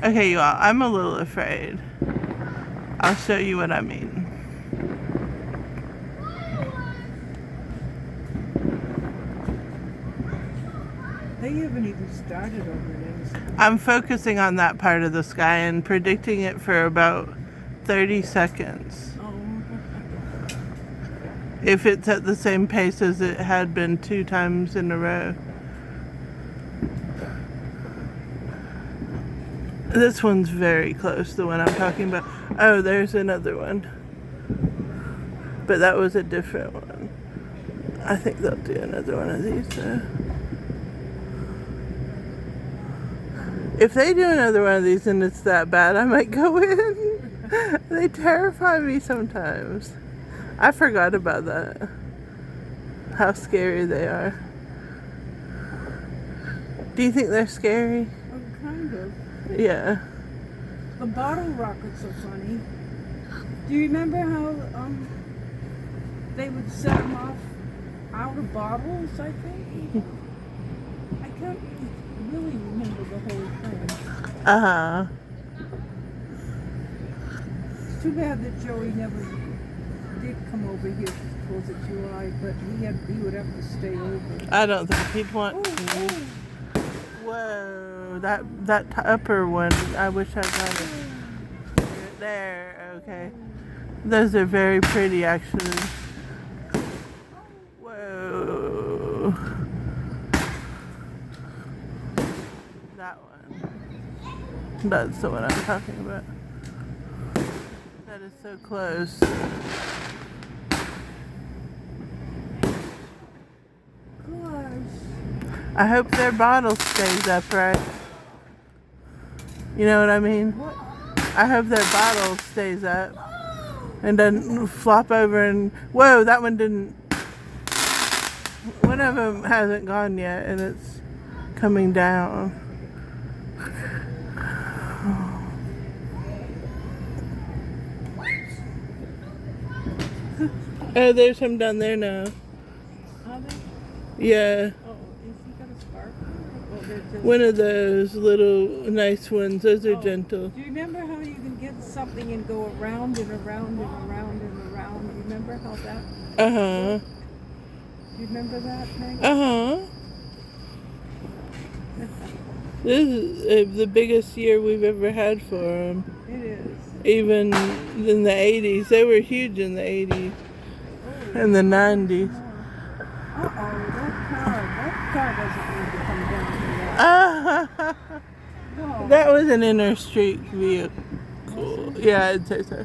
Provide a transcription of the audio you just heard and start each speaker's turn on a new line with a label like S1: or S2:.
S1: Okay, you all, I'm a little afraid. I'll show you what I mean.
S2: They haven't even started over there.
S1: I'm focusing on that part of the sky and predicting it for about 30 seconds.
S2: Oh.
S1: If it's at the same pace as it had been 2 times in a row. This one's very close, the one I'm talking about. Oh, there's another one. But that was a different one. I think they'll do another one of these though. If they do another one of these and it's that bad, I might go in. They terrify me sometimes. I forgot about that. How scary they are. Do you think they're scary?
S2: Oh, kind of.
S1: Yeah.
S2: The bottle rockets are funny. Do you remember how they would set them off out of bottles, I think? I can't really remember the whole thing.
S1: Uh-huh.
S2: It's too bad that Joey never did come over here for 4th of July, but he would have to stay over.
S1: I don't think he'd want
S2: Oh,
S1: to.
S2: oh.
S1: Whoa, that upper one, I wish I got it. There, okay. Those are very pretty, actually. Whoa. That one. That's the one I'm talking about. That is so close.
S2: Gosh.
S1: I hope their bottle stays upright. You know what I mean?
S2: What?
S1: I hope their bottle stays up and doesn't flop over and... Whoa, that one didn't... One of them hasn't gone yet and it's coming down. Oh, there's some down there now.
S2: Are they?
S1: Yeah.
S2: Oh, is he got a sparkler? Oh, they're just...
S1: One of those little nice ones. Those are
S2: Oh,
S1: gentle.
S2: Do you remember how you can get something and go around and around and around and around? Do you remember how that?
S1: Uh-huh.
S2: Do you remember that, Meg?
S1: Uh-huh. This is the biggest year we've ever had for them.
S2: It is.
S1: Even in the 80s. They were huge in the 80s. And the 90s.
S2: Uh-oh, that car doesn't need to come down here. No.
S1: That was an inner street vehicle. Yeah, I'd say so.